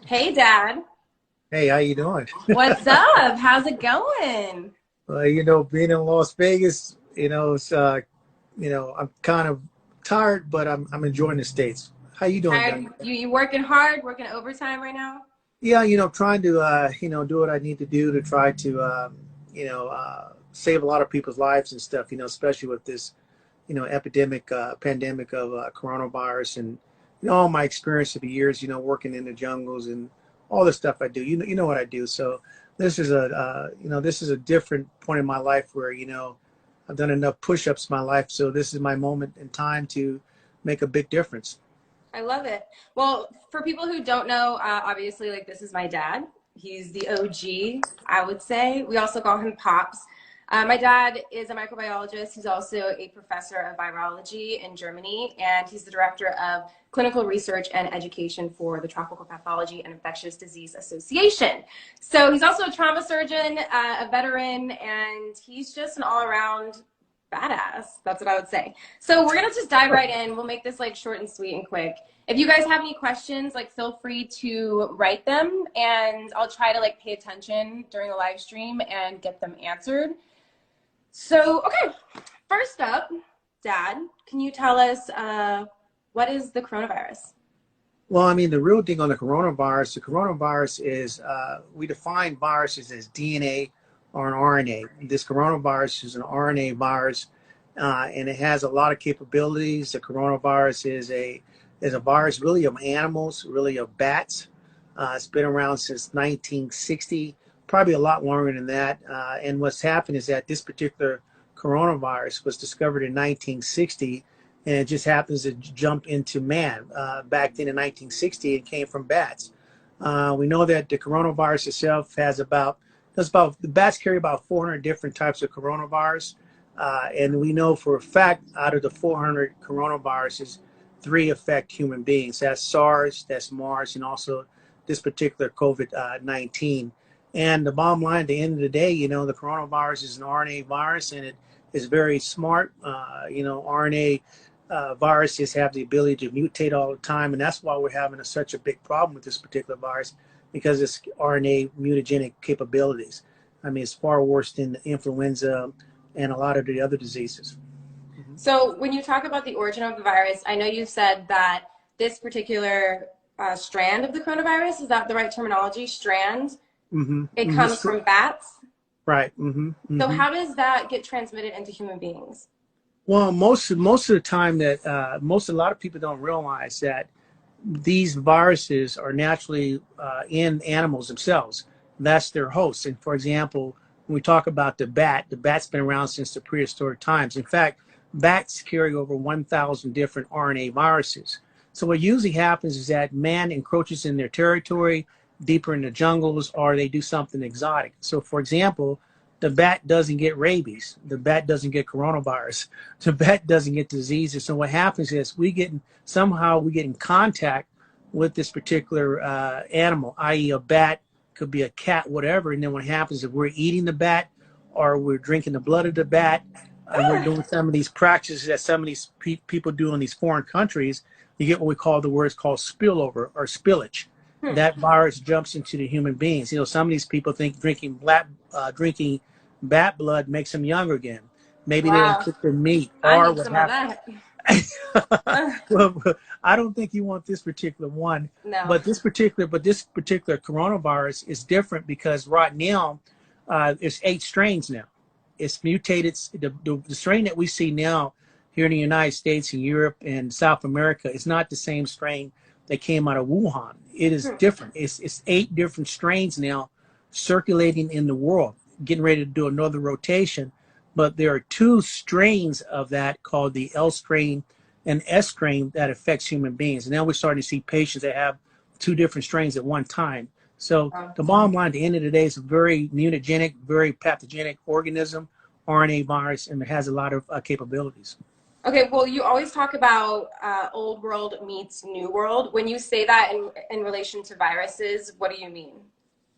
Hey, Dad. Hey, how you doing? What's up? How's it going? Being in Las Vegas, I'm kind of tired, but I'm enjoying the States. How you doing, Tired? Duncan? You working hard, working overtime right now? Yeah, trying to do what I need to do to try to save a lot of people's lives and stuff, especially with this, epidemic pandemic of coronavirus and all my experience of the years, working in the jungles and all the stuff I do. You know what I do. So this is a different point in my life where I've done enough push-ups in my life, so this is my moment in time to make a big difference. I love it. Well, for people who don't know, obviously, like this is my dad. He's the OG, I would say. We also call him Pops. My dad is a microbiologist. He's also a professor of virology in Germany, and he's the director of clinical research and education for the Tropical Pathology and Infectious Disease Association. So he's also a trauma surgeon, a veteran, and he's just an all-around badass. That's what I would say. So we're gonna just dive right in. We'll make this like short and sweet and quick. If you guys have any questions, like feel free to write them, and I'll try to like pay attention during the live stream and get them answered. So, okay, first up, Dad, can you tell us what is the coronavirus? Well, I mean, the real thing on the coronavirus is we define viruses as DNA or an RNA. This coronavirus is an RNA virus, and it has a lot of capabilities. The coronavirus is a virus really of animals, really of bats. It's been around since 1960, probably a lot longer than that. And what's happened is that this particular coronavirus was discovered in 1960, and it just happens to jump into man. Back then in 1960, it came from bats. We know that the coronavirus itself the bats carry about 400 different types of coronavirus. And we know for a fact out of the 400 coronaviruses, three affect human beings. That's SARS, that's MERS, and also this particular COVID-19. And the bottom line, at the end of the day, the coronavirus is an RNA virus, and it is very smart. RNA viruses have the ability to mutate all the time, and that's why we're having such a big problem with this particular virus, because it's RNA mutagenic capabilities. I mean, it's far worse than influenza and a lot of the other diseases. So, when you talk about the origin of the virus, I know you said that this particular strand of the coronavirus, is that the right terminology? Strand? Mm-hmm. It comes Mm-hmm. from bats. Right. Mm-hmm. So, Mm-hmm. how does that get transmitted into human beings? Well, most of the time that a lot of people don't realize that these viruses are naturally in animals themselves. That's their host. And for example, when we talk about the bat's been around since the prehistoric times. In fact, bats carry over 1,000 different RNA viruses. So what usually happens is that man encroaches in their territory, deeper in the jungles, or they do something exotic. So for example, the bat doesn't get rabies. The bat doesn't get coronavirus. The bat doesn't get diseases. So what happens is we get in contact with this particular animal, i.e. a bat, could be a cat, whatever. And then what happens is we're eating the bat or we're drinking the blood of the bat, and we're doing some of these practices that some of these people do in these foreign countries. You get what we call the words called spillover or spillage. Hmm. That virus jumps into the human beings. Some of these people think drinking bat blood makes them younger again. Maybe they don't Wow. cook their meat, I or need what some of happens. that. Well, I don't think you want this particular one, No. but this particular coronavirus is different because right now, it's 8 strains now. It's mutated. The strain that we see now here in the United States and Europe and South America is not the same strain that came out of Wuhan. It is Hmm. different. It's 8 different strains now circulating in the world, getting ready to do another rotation. But there are 2 strains of that called the L strain and S strain that affects human beings. And now we're starting to see patients that have 2 different strains at one time. So the bottom line at the end of the day is a very mutagenic, very pathogenic organism, RNA virus, and it has a lot of capabilities. Okay, well, you always talk about old world meets new world. When you say that in relation to viruses, what do you mean?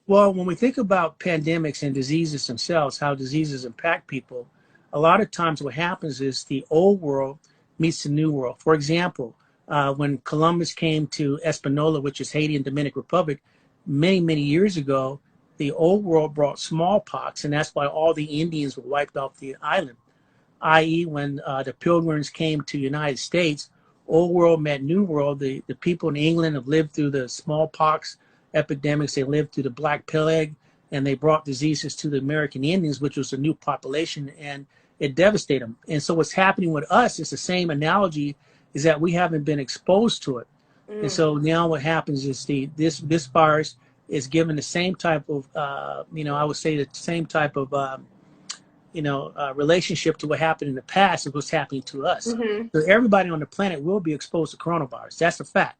Well, when we think about pandemics and diseases themselves, how diseases impact people, a lot of times what happens is the old world meets the new world. For example, When Columbus came to Hispaniola, which is Haiti and Dominican Republic, many, many years ago, the old world brought smallpox, and that's why all the Indians were wiped off the island. I.e., when the Pilgrims came to the United States, old world met new world. The people in England have lived through the smallpox epidemics. They lived through the Black Plague, and they brought diseases to the American Indians, which was a new population, and it devastated them. And so what's happening with us is the same analogy, is that we haven't been exposed to it. And so now what happens is this virus is given the same type of, I would say the same type of, relationship to what happened in the past is what's happening to us. So everybody on the planet will be exposed to coronavirus. That's a fact.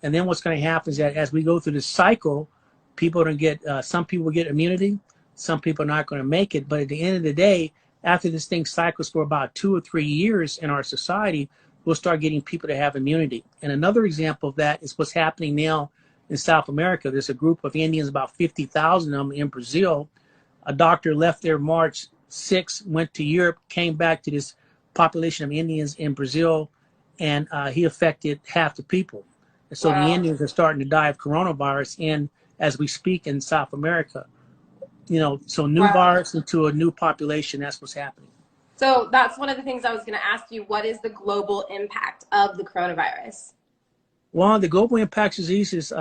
And then what's going to happen is that as we go through this cycle, people are going to get, some people get immunity, some people are not going to make it. But at the end of the day, after this thing cycles for about 2 or 3 years in our society, we'll start getting people to have immunity. And another example of that is what's happening now in South America. There's a group of Indians, about 50,000 of them in Brazil. A doctor left there March 6th, went to Europe, came back to this population of Indians in Brazil, and he affected half the people. And so the Indians are starting to die of coronavirus as we speak in South America. So new virus into a new population, that's what's happening. So that's one of the things I was going to ask you. What is the global impact of the coronavirus? Well, the global impact disease is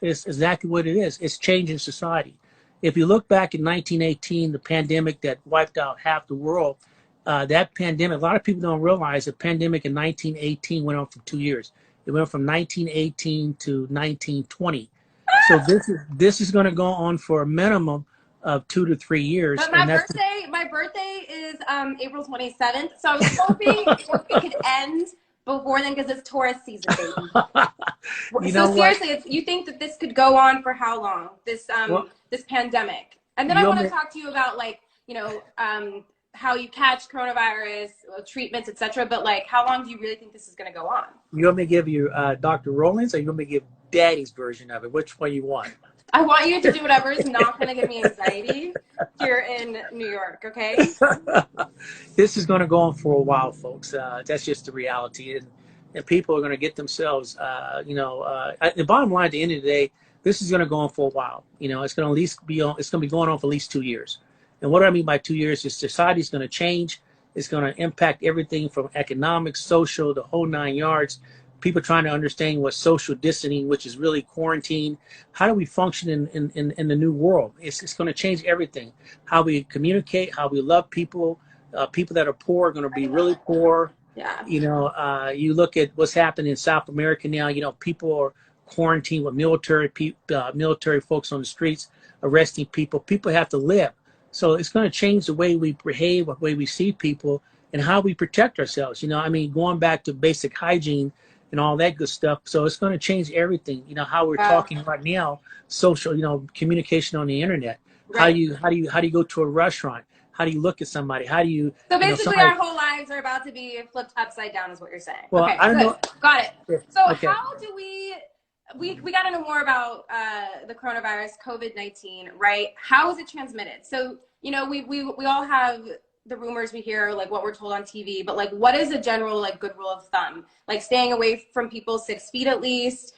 exactly what it is. It's changing society. If you look back in 1918, the pandemic that wiped out half the world, that pandemic, a lot of people don't realize the pandemic in 1918 went on for 2 years. It went from 1918 to 1920. So this is going to go on for a minimum of 2 to 3 years. But my birthday is April 27th, so I was hoping it could end before then because it's Taurus season, baby. So seriously, you think that this could go on for how long? This pandemic, and then I want to talk to you about how you catch coronavirus, treatments, etc. But how long do you really think this is going to go on? You want me to give you Dr. Rollins, or you want me to give Daddy's version of it? Which one you want? I want you to do whatever is not going to give me anxiety here in New York, okay? This is going to go on for a while, folks. That's just the reality. And people are going to get themselves, the bottom line at the end of the day, this is going to go on for a while. It's going to at least be on, it's going to be going on for at least 2 years. And what I mean by 2 years is society is going to change. It's going to impact everything from economics, social, the whole 9 yards. People trying to understand what social distancing, which is really quarantine. How do we function in the new world? It's going to change everything. How we communicate, how we love people. People that are poor are going to be really poor. Yeah. You look at what's happening in South America now. People are quarantined with military folks on the streets, arresting people. People have to live. So it's going to change the way we behave, the way we see people, and how we protect ourselves. Going back to basic hygiene and all that good stuff. So it's going to change everything. How we're talking right now, social, communication on the internet. Right. How do you go to a restaurant? How do you look at somebody? How do you? So basically, our whole lives are about to be flipped upside down, is what you're saying. Well, okay, I don't know. Got it. Yeah. So okay. How do we got to know more about the coronavirus, COVID-19, right? How is it transmitted? So we all have the rumors we hear, what we're told on TV, but what is a general good rule of thumb? Staying away from people 6 feet at least,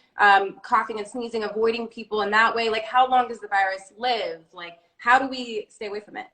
coughing and sneezing, avoiding people in that way. How long does the virus live? How do we stay away from it?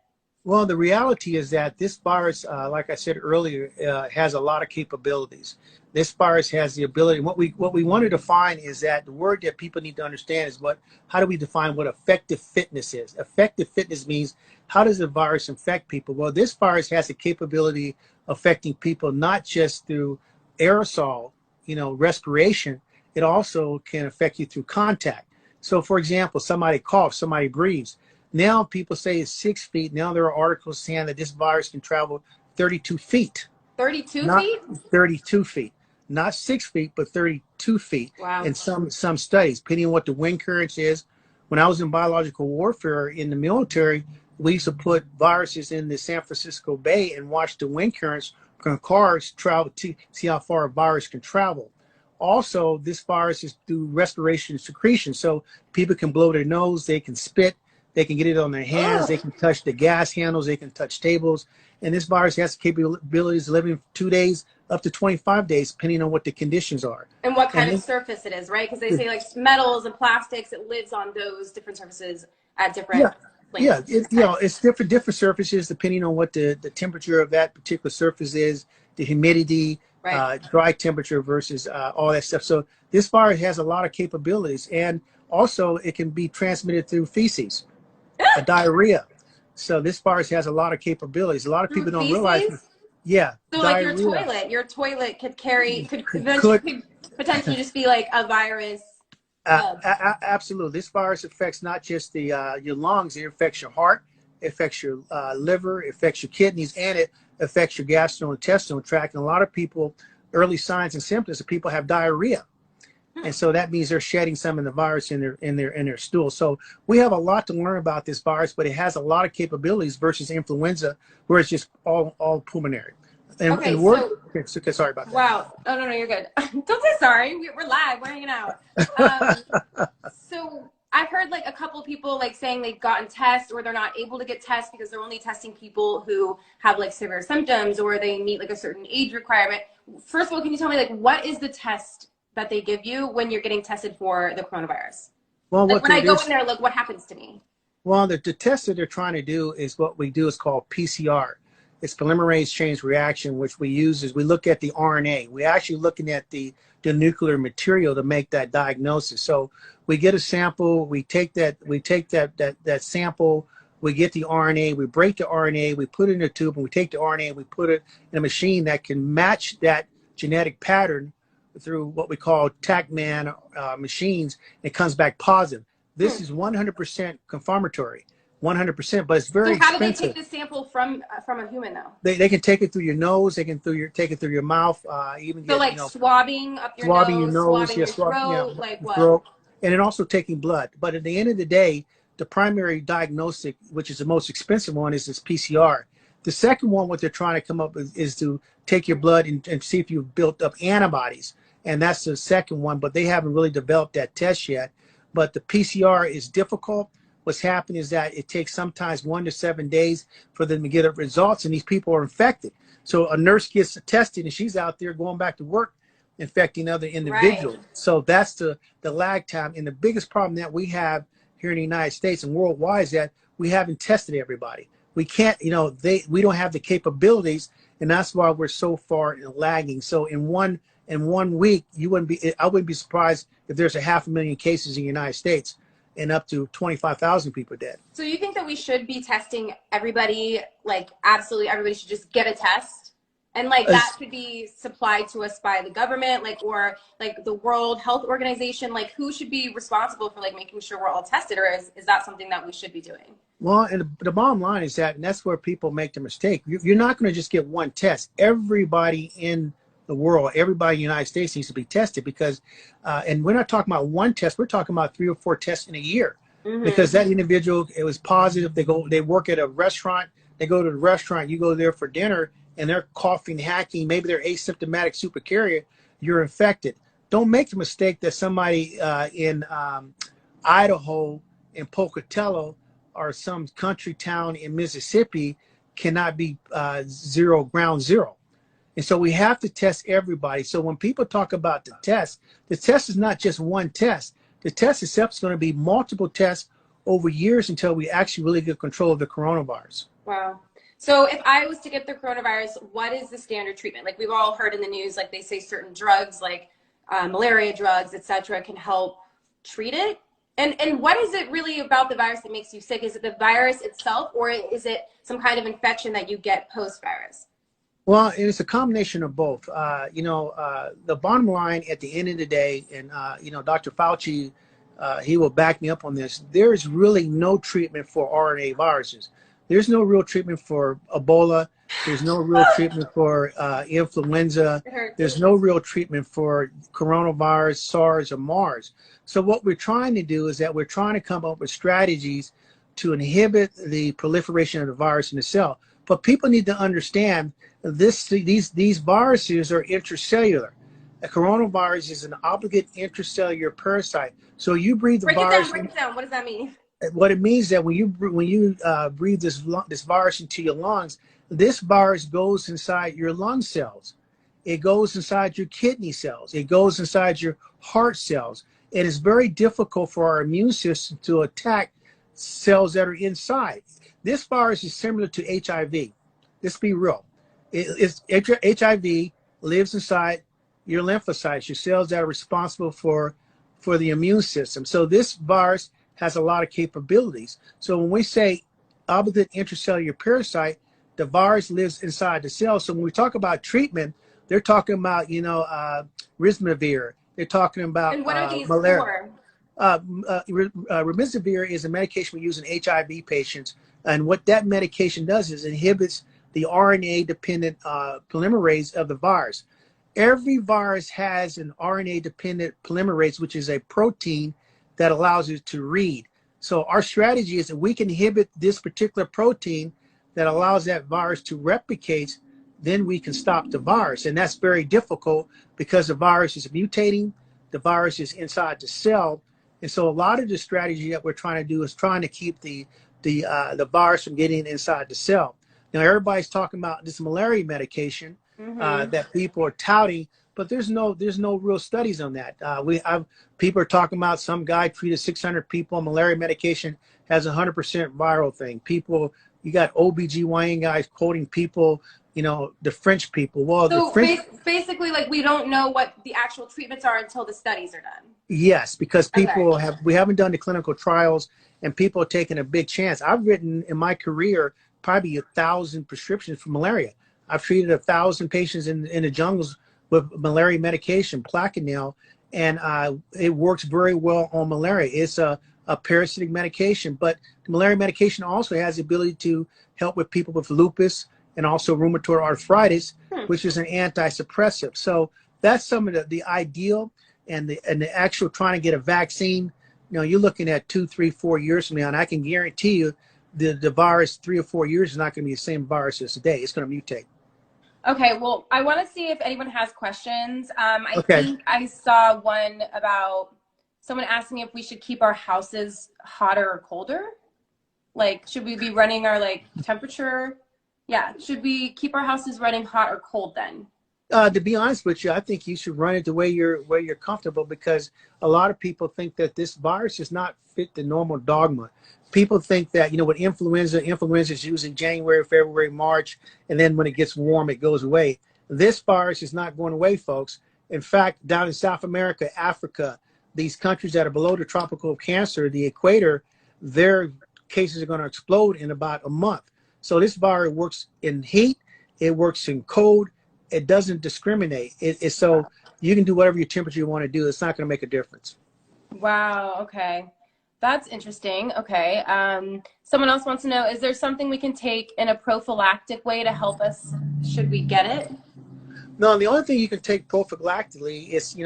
Well, the reality is that this virus, like I said earlier, has a lot of capabilities. This virus has the ability. What we want to define is that the word that people need to understand is how do we define what effective fitness is? Effective fitness means how does the virus infect people? Well, this virus has the capability of affecting people not just through aerosol, respiration. It also can affect you through contact. So, for example, somebody coughs, somebody breathes. Now people say it's 6 feet. Now there are articles saying that this virus can travel 32 feet. 32 feet? 32 feet. Not 6 feet, but 32 feet. Wow. In some studies, depending on what the wind currents is. When I was in biological warfare in the military, we used to put viruses in the San Francisco Bay and watch the wind currents from cars travel to see how far a virus can travel. Also, this virus is through respiration and secretion. So people can blow their nose, they can spit, They can get it on their hands. Ugh. They can touch the gas handles. They can touch tables. And this virus has capabilities of living 2 days up to 25 days, depending on what the conditions are. And what kind And of surface it is, right? Because they say like metals and plastics, it lives on those different surfaces at different lengths. It's different surfaces depending on what the temperature of that particular surface is, the humidity, dry temperature versus all that stuff. So this virus has a lot of capabilities, and also it can be transmitted through feces, diarrhea. So this virus has a lot of capabilities. A lot of people don't realize. Yeah. So diarrhea. like your toilet could potentially just be like a virus. Absolutely. This virus affects not just the your lungs, it affects your heart, it affects your liver, it affects your kidneys, and it affects your gastrointestinal tract. And a lot of people, early signs and symptoms of people have diarrhea. And so that means they're shedding some of the virus in their stool. So we have a lot to learn about this virus, but it has a lot of capabilities versus influenza, where it's just all pulmonary. And, sorry about that. Wow. Oh, no, you're good. Don't say sorry. We're live. We're hanging out. So I've heard like a couple people like saying they've gotten tests or they're not able to get tests because they're only testing people who have like severe symptoms or they meet like a certain age requirement. First of all, can you tell me like what is the test that they give you when you're getting tested for the coronavirus? Well, like when I go in there, like what happens to me? Well, the test that they're trying to do is what we do is called PCR. It's polymerase chain reaction, which we use is we look at the RNA. We're actually looking at the nuclear material to make that diagnosis. So we get a sample, we take that sample, we get the RNA, we break the RNA, we put it in a tube, and we take the RNA and we put it in a machine that can match that genetic pattern through what we call TaqMan machines. It comes back positive. This is 100% confirmatory, 100%, but it's very expensive. So how do they take the sample from a human though? They can take it through your nose. They can take it through your mouth. Even so like swabbing up your nose, swabbing your throat, like what? Throat, and then also taking blood. But at the end of the day, the primary diagnostic, which is the most expensive one, is this PCR. The second one, what they're trying to come up with is to take your blood and see if you've built up antibodies. And that's the second one, but they haven't really developed that test yet. But the PCR is difficult. What's happening is that it takes sometimes 1 to 7 days for them to get results, and these people are infected. So a nurse gets tested, and she's out there going back to work, infecting other individuals. Right. So that's the lag time. And the biggest problem that we have here in the United States and worldwide is that we haven't tested everybody. We can't, we don't have the capabilities, and that's why we're so far lagging. So in one week, I wouldn't be surprised if there's 500,000 cases in the United States and up to 25,000 people dead. So you think that we should be testing everybody, like absolutely everybody should just get a test? And like that could be supplied to us by the government, like, or like the World Health Organization, like who should be responsible for like making sure we're all tested, or is that something that we should be doing? Well, and the bottom line is that, and that's where people make the mistake. You're not going to just get one test. Everybody in the world, everybody in the United States needs to be tested because, and we're not talking about one test, we're talking about 3 or 4 tests in a year. Mm-hmm. Because that individual, it was positive, they work at a restaurant, they go to the restaurant, you go there for dinner, and they're coughing, hacking, maybe they're asymptomatic supercarrier, you're infected. Don't make the mistake that somebody in Idaho, in Pocatello, or some country town in Mississippi cannot be ground zero. And so we have to test everybody. So when people talk about the test is not just one test. The test itself is going to be multiple tests over years until we actually really get control of the coronavirus. Wow. So if I was to get the coronavirus, what is the standard treatment? Like we've all heard in the news, like they say certain drugs, like malaria drugs, etc., can help treat it. And what is it really about the virus that makes you sick? Is it the virus itself, or is it some kind of infection that you get post-virus? Well, it's a combination of both. The bottom line at the end of the day, and, Dr. Fauci, he will back me up on this. There is really no treatment for RNA viruses. There's no real treatment for Ebola. There's no real treatment for influenza. There's no real treatment for coronavirus, SARS, or MERS. So what we're trying to do is that we're trying to come up with strategies to inhibit the proliferation of the virus in the cell. But people need to understand these viruses are intracellular. A coronavirus is an obligate intracellular parasite. So you breathe the virus. Break it down. What does that mean? What it means that when you breathe this virus into your lungs, this virus goes inside your lung cells. It goes inside your kidney cells. It goes inside your heart cells. It is very difficult for our immune system to attack cells that are inside. This virus is similar to HIV. Let's be real. HIV lives inside your lymphocytes, your cells that are responsible for the immune system. So this virus has a lot of capabilities. So when we say obligate intracellular parasite, the virus lives inside the cell. So when we talk about treatment, they're talking about, Rismavir. They're talking about And what are these malaria. for? Remdesivir is a medication we use in HIV patients. And what that medication does is inhibits the RNA-dependent polymerase of the virus. Every virus has an RNA-dependent polymerase, which is a protein that allows it to read. So our strategy is that we can inhibit this particular protein that allows that virus to replicate, then we can stop the virus. And that's very difficult because the virus is mutating, the virus is inside the cell. And so a lot of the strategy that we're trying to do is trying to keep the virus from getting inside the cell. Now, everybody's talking about this malaria medication that people are touting, but there's no real studies on that. People are talking about some guy treated 600 people on malaria medication, has 100% viral thing. You got OBGYN guys quoting people, the French people. Well, So the French, basically, like, we don't know what the actual treatments are until the studies are done. yes, because people Okay. we haven't done the clinical trials and people are taking a big chance. I've written in my career probably 1,000 prescriptions for malaria. I've treated 1,000 patients in the jungles with malaria medication, Plaquenil, and it works very well on malaria. It's a parasitic medication, but the malaria medication also has the ability to help with people with lupus and also rheumatoid arthritis, which is an anti-suppressive. So that's some of the ideal and the actual trying to get a vaccine. You're looking at 2, 3, 4 years from now, and I can guarantee you the virus 3 or 4 years is not going to be the same virus as today. It's going to mutate. Okay, well, I want to see if anyone has questions. I Okay. think I saw one about someone asking if we should keep our houses hotter or colder. Like, should we be running our, temperature? Yeah, should we keep our houses running hot or cold then? To be honest with you, I think you should run it the way you're comfortable, because a lot of people think that this virus does not fit the normal dogma. People think that, with influenza is used in January, February, March, and then when it gets warm, it goes away. This virus is not going away, folks. In fact, down in South America, Africa, these countries that are below the tropical cancer, the equator, their cases are going to explode in about a month. So this virus works in heat, it works in cold, it doesn't discriminate. So you can do whatever your temperature you want to do. It's not going to make a difference. Wow, okay. That's interesting. Okay. Someone else wants to know, is there something we can take in a prophylactic way to help us should we get it? No, the only thing you can take prophylactically is,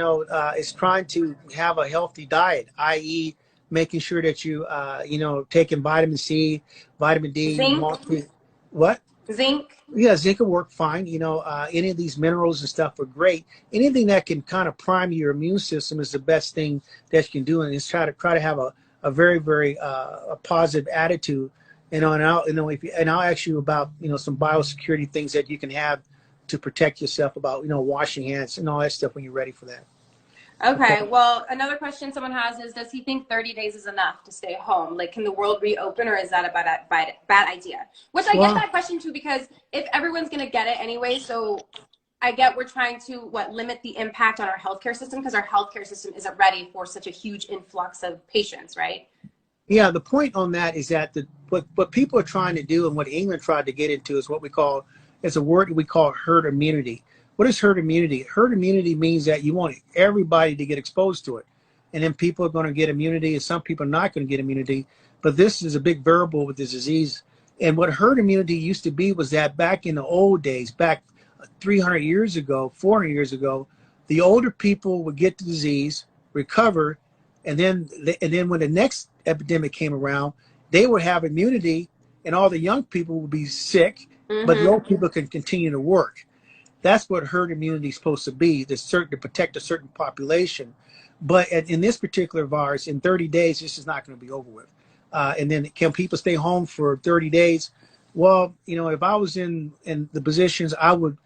is trying to have a healthy diet, i.e. making sure that you, taking vitamin C, vitamin D. Zinc? What? Zinc? Yeah, zinc will work fine. Any of these minerals and stuff are great. Anything that can kind of prime your immune system is the best thing that you can do, and is try to have a very, very a positive attitude. And I'll ask you about some biosecurity things that you can have to protect yourself, about washing hands and all that stuff when you're ready for that. Okay, well, another question someone has is, does he think 30 days is enough to stay home? Like, can the world reopen, or is that a bad idea? Which I get that question too, because if everyone's going to get it anyway, so I get we're trying to, limit the impact on our healthcare system, because our healthcare system isn't ready for such a huge influx of patients, right? Yeah, the point on that is that what people are trying to do, and what England tried to get into, is what we call, it's a word we call herd immunity. What is herd immunity? Herd immunity means that you want everybody to get exposed to it. And then people are going to get immunity, and some people are not going to get immunity. But this is a big variable with this disease. And what herd immunity used to be was that back in the old days, back 300 years ago, 400 years ago, the older people would get the disease, recover, and then when the next epidemic came around, they would have immunity, and all the young people would be sick, but the old people could continue to work. That's what herd immunity is supposed to be, to protect a certain population. But in this particular virus, in 30 days, this is not going to be over with. And then can people stay home for 30 days? Well, if I was in the positions, I would,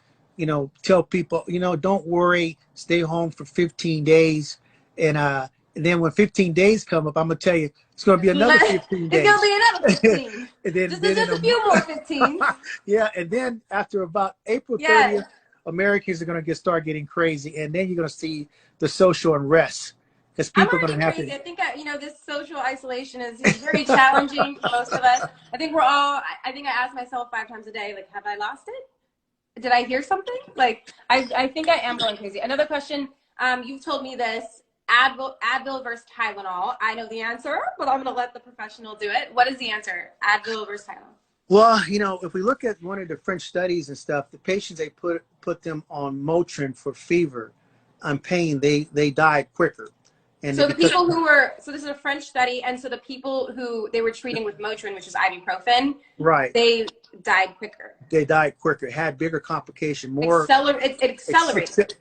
tell people, don't worry, stay home for 15 days. And then when 15 days come up, I'm going to tell you, it's going to be another 15 It's gonna days. be another 15. And then, Just a few more 15. yeah. And then after about April 30th, Americans are going to start getting crazy. And then you're going to see the social unrest because people are going to have crazy. to. I think, this social isolation is very challenging for most of us. I think I think I ask myself 5 times a day, like, have I lost it? Did I hear something? Like, I think I am going crazy. Another question, you've told me this, Advil versus Tylenol. I know the answer, but I'm going to let the professional do it. What is the answer? Advil versus Tylenol? Well, if we look at one of the French studies and stuff, the patients, they put them on Motrin for fever and pain, they died quicker. And so this is a French study, and so the people who they were treating with Motrin, which is ibuprofen, right, they died quicker. They died quicker, had bigger complication, it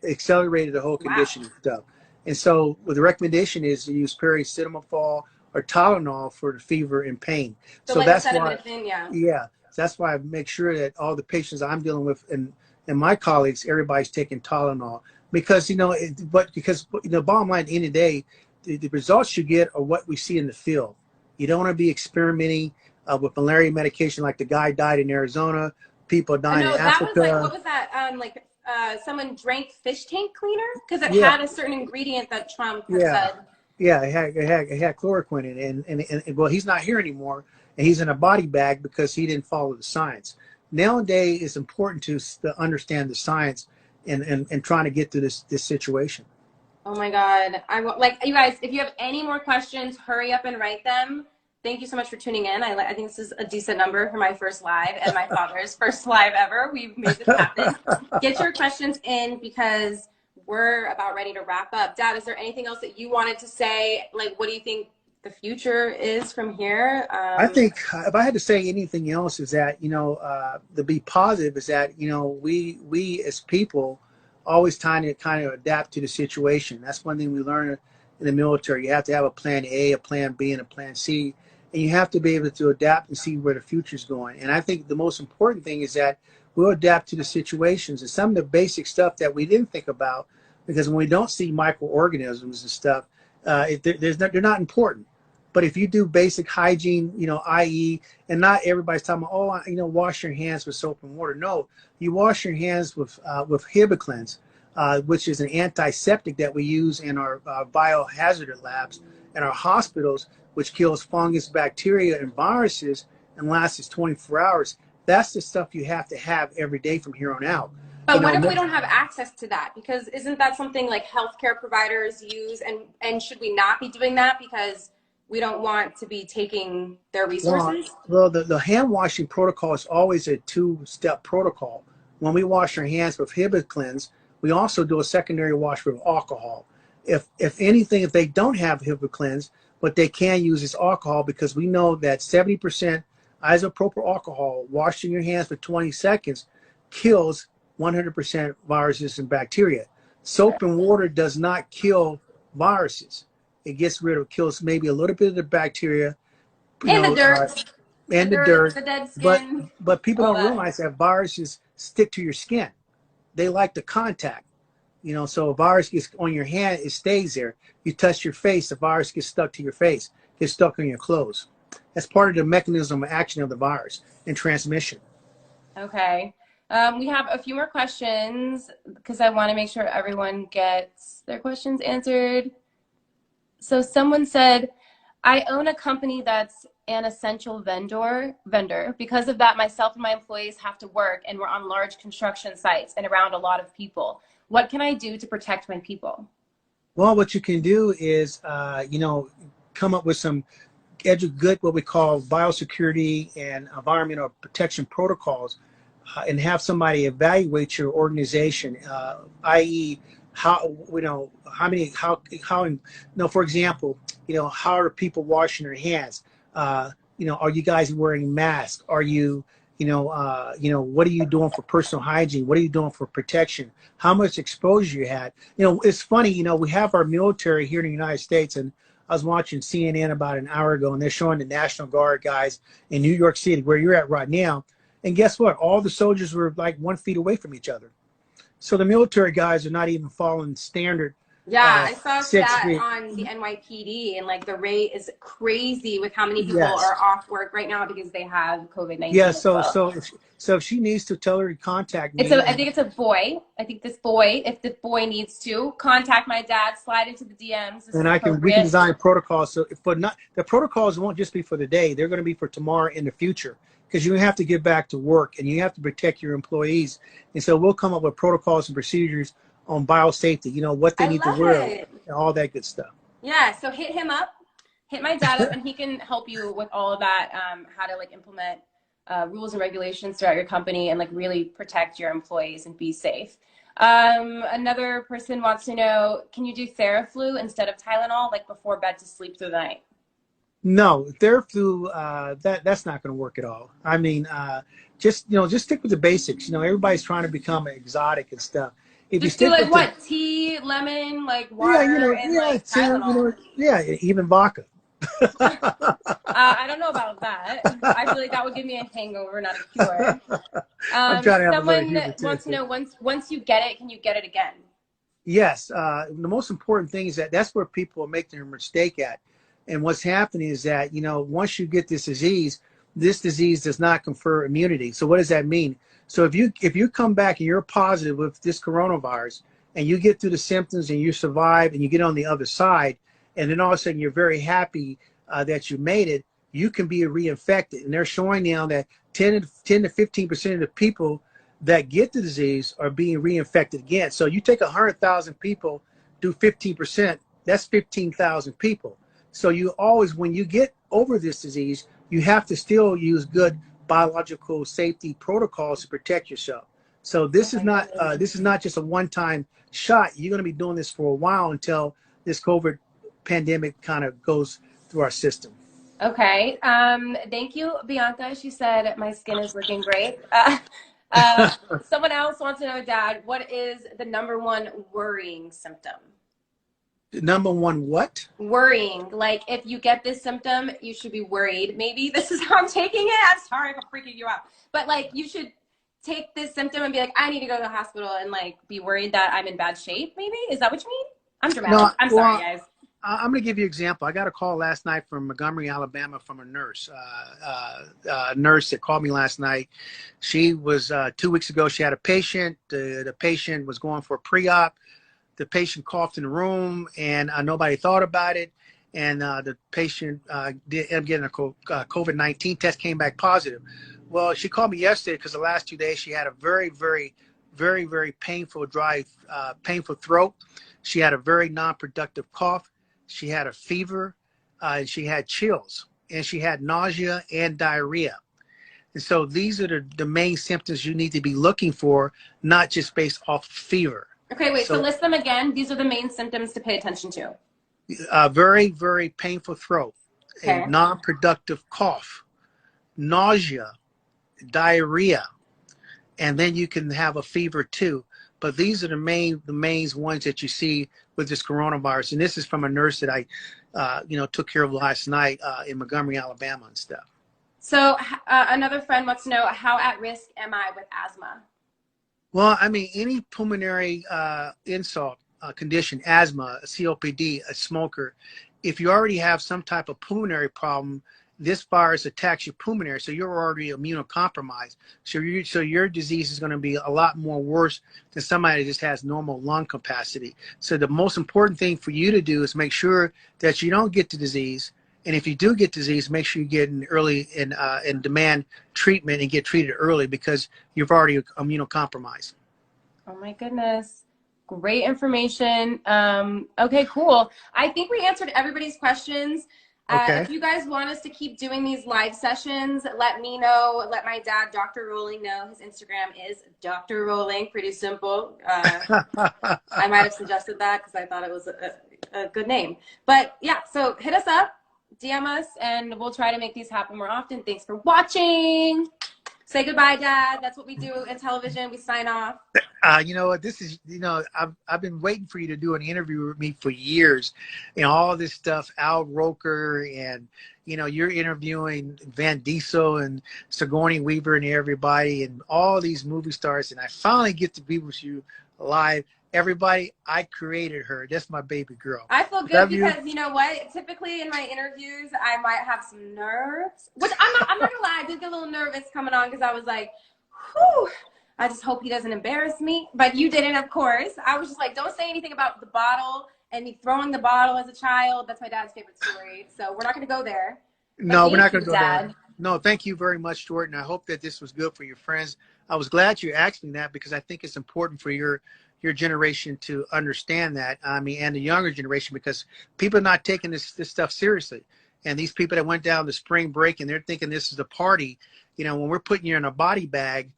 accelerated the whole condition and stuff. And so, the recommendation is to use paracetamol or Tylenol for the fever and pain. So that's why, that's why I make sure that all the patients I'm dealing with and my colleagues, everybody's taking Tylenol. Because, bottom line, at the end of the day, the results you get are what we see in the field. You don't want to be experimenting with malaria medication like the guy died in Arizona, people dying in Africa. Was like, what was that? Someone drank fish tank cleaner? Because it had a certain ingredient that Trump had said. Yeah, it had chloroquine in it. And well, he's not here anymore, and he's in a body bag because he didn't follow the science. Nowadays, it's important to understand the science and trying to get through this situation. Oh my God. You guys, if you have any more questions, hurry up and write them. Thank you so much for tuning in. I think this is a decent number for my first live and my father's first live ever. We've made this happen. Get your questions in because we're about ready to wrap up. Dad, is there anything else that you wanted to say? Like, what do you think the future is from here? I think if I had to say anything else is that, to be positive is that, we as people always trying to kind of adapt to the situation. That's one thing we learn in the military. You have to have a plan A, a plan B, and a plan C. And you have to be able to adapt and see where the future is going. And I think the most important thing is that we'll adapt to the situations and some of the basic stuff that we didn't think about, because when we don't see microorganisms and stuff, they're not important. But if you do basic hygiene, i.e., and not everybody's talking about, wash your hands with soap and water. No, you wash your hands with Hibiclens, which is an antiseptic that we use in our biohazard labs and our hospitals, which kills fungus, bacteria, and viruses and lasts 24 hours. That's the stuff you have to have every day from here on out. But what if we don't have access to that? Because isn't that something like healthcare providers use? And should we not be doing that because we don't want to be taking their resources? Well, the hand washing protocol is always a 2-step protocol. When we wash our hands with Hibiclens, we also do a secondary wash with alcohol. If they don't have Hibiclens, what they can use is alcohol, because we know that 70% isopropyl alcohol, washing your hands for 20 seconds, kills 100% viruses and bacteria. Soap and water does not kill viruses. It kills maybe a little bit of the bacteria. The dirt. The dead skin. But people don't realize that viruses stick to your skin. They like the contact. So a virus gets on your hand, it stays there. You touch your face, the virus gets stuck to your face, gets stuck on your clothes. That's part of the mechanism of action of the virus and transmission. Okay. We have a few more questions because I want to make sure everyone gets their questions answered. So someone said, I own a company that's an essential vendor. Because of that, myself and my employees have to work, and we're on large construction sites and around a lot of people. What can I do to protect my people? Well, what you can do is, come up with some good, what we call biosecurity and environmental protection protocols, and have somebody evaluate your organization, i.e., for example, how are people washing their hands? Are you guys wearing masks? Are you, what are you doing for personal hygiene? What are you doing for protection? How much exposure you had? It's funny, we have our military here in the United States, and I was watching CNN about an hour ago, and they're showing the National Guard guys in New York City, where you're at right now. And guess what? All the soldiers were like 1 feet away from each other. So the military guys are not even following standard Yeah, I saw a 6 stat feet. on the NYPD, and like the rate is crazy with how many people Yes. are off work right now because they have COVID-19 Yeah. as So well. if she needs to, tell her to contact me. I think it's a boy. I think this boy, if the boy needs to contact my dad, slide into the DMs. This And is we can design protocols. So for not the protocols won't just be for the day; they're going to be for tomorrow in the future, because you have to get back to work and you have to protect your employees. And so we'll come up with protocols and procedures on biosafety. You know what they need to wear, and all that good stuff. Yeah. So hit him up, hit my dad up, and he can help you with all of that. How to like implement rules and regulations throughout your company and like really protect your employees and be safe. Another person wants to know, can you do Theraflu instead of Tylenol, like before bed to sleep through the night? No, Theraflu, that's not going to work at all. I mean, just stick with the basics. You know, everybody's trying to become exotic and stuff. If Just you do stick like with what? Tea, lemon, like water, and like Tylenol. even vodka. I don't know about that. I feel like that would give me a hangover, not a cure. I'm trying to have a little Someone humor too. wants to know, once you get it, can you get it again? Yes, the most important thing is that's where people make their mistake at. And what's happening is that, once you get this disease does not confer immunity. So what does that mean? So if you come back and you're positive with this coronavirus and you get through the symptoms and you survive and you get on the other side, and then all of a sudden you're very happy that you made it, you can be reinfected. And they're showing now that 10 to 15% of the people that get the disease are being reinfected again. So you take 100,000 people, do 15%, that's 15,000 people. So you always, when you get over this disease, you have to still use good biological safety protocols to protect yourself. So this is not just a one-time shot. You're going to be doing this for a while until this COVID pandemic kind of goes through our system. Okay. Thank you, Bianca. She said my skin is looking great. Someone else wants to know, Dad, what is the #1 worrying symptom? Number one, what? Worrying. Like if you get this symptom, you should be worried. Maybe this is how I'm taking it. I'm sorry if I'm freaking you out. But like you should take this symptom and be like, I need to go to the hospital and like be worried that I'm in bad shape, maybe? Is that what you mean? I'm dramatic. No, I'm sorry, guys. I'm going to give you an example. I got a call last night from Montgomery, Alabama, from a nurse. A nurse that called me last night. She was 2 weeks ago. She had a patient. The patient was going for a pre-op. The patient coughed in the room, and nobody thought about it. And the patient ended up getting a COVID-19 test, came back positive. Well, she called me yesterday because the last 2 days she had a very, very, very, very painful, painful throat. She had a very non-productive cough. She had a fever, and she had chills, and she had nausea and diarrhea. And so these are the main symptoms you need to be looking for, not just based off fever. Okay, wait, so list them again. These are the main symptoms to pay attention to. A very, very painful throat, okay. A non-productive cough, nausea, diarrhea, and then you can have a fever too. But these are the main ones that you see with this coronavirus. And this is from a nurse that I, took care of last night in Montgomery, Alabama and stuff. So another friend wants to know, how at risk am I with asthma? Well, I mean, any pulmonary insult condition, asthma, COPD, a smoker, if you already have some type of pulmonary problem, this virus attacks your pulmonary, so you're already immunocompromised. So your disease is going to be a lot more worse than somebody that just has normal lung capacity. So the most important thing for you to do is make sure that you don't get the disease. And if you do get disease, make sure you get an early and demand treatment and get treated early, because you've already immunocompromised. Oh my goodness. Great information. Okay, cool. I think we answered everybody's questions. Okay. If you guys want us to keep doing these live sessions, let me know. Let my dad, Dr. Rolling, know. His Instagram is Dr. Rolling. Pretty simple. I might have suggested that because I thought it was a good name. But yeah, so hit us up, DM us, and we'll try to make these happen more often. Thanks for watching. Say goodbye, Dad. That's what we do in television. We sign off. You know what? This is, I've been waiting for you to do an interview with me for years. All this stuff, Al Roker, and you're interviewing Van Diesel and Sigourney Weaver and everybody, and all these movie stars, and I finally get to be with you live. Everybody, I created her. That's my baby girl. I feel good because you know what? Typically in my interviews, I might have some nerves, which I'm not gonna lie, I did get a little nervous coming on because I was like, whew. I just hope he doesn't embarrass me. But you didn't, of course. I was just like, don't say anything about the bottle and me throwing the bottle as a child. That's my dad's favorite story. So we're not going to go there. No, we're not going to go there. No, thank you very much, Jordan. I hope that this was good for your friends. I was glad you asked me that because I think it's important for your generation to understand that. I mean, and the younger generation, because people are not taking this stuff seriously. And these people that went down to spring break and they're thinking this is a party, when we're putting you in a body bag,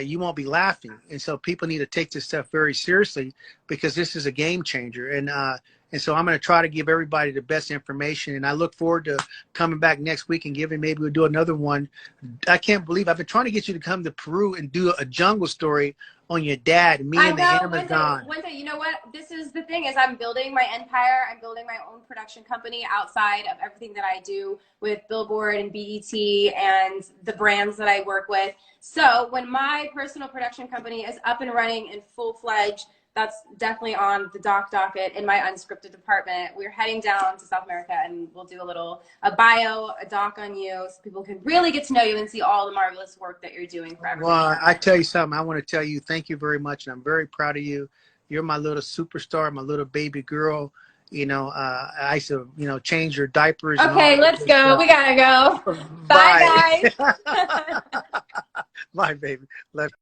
you won't be laughing. And so people need to take this stuff very seriously because this is a game changer. And so I'm going to try to give everybody the best information. And I look forward to coming back next week and maybe we'll do another one. I can't believe I've been trying to get you to come to Peru and do a jungle story on your dad, me and the Amazon. One day, you know what? This is the thing is I'm building my empire. I'm building my own production company outside of everything that I do with Billboard and BET and the brands that I work with. So when my personal production company is up and running in full-fledged, that's definitely on the docket in my unscripted department. We're heading down to South America and we'll do a doc on you so people can really get to know you and see all the marvelous work that you're doing for everyone. Well, I tell you something. I want to tell you thank you very much. And I'm very proud of you. You're my little superstar, my little baby girl. I used to, change your diapers. Okay, let's go. We got to go. Bye, guys. Bye, baby. Love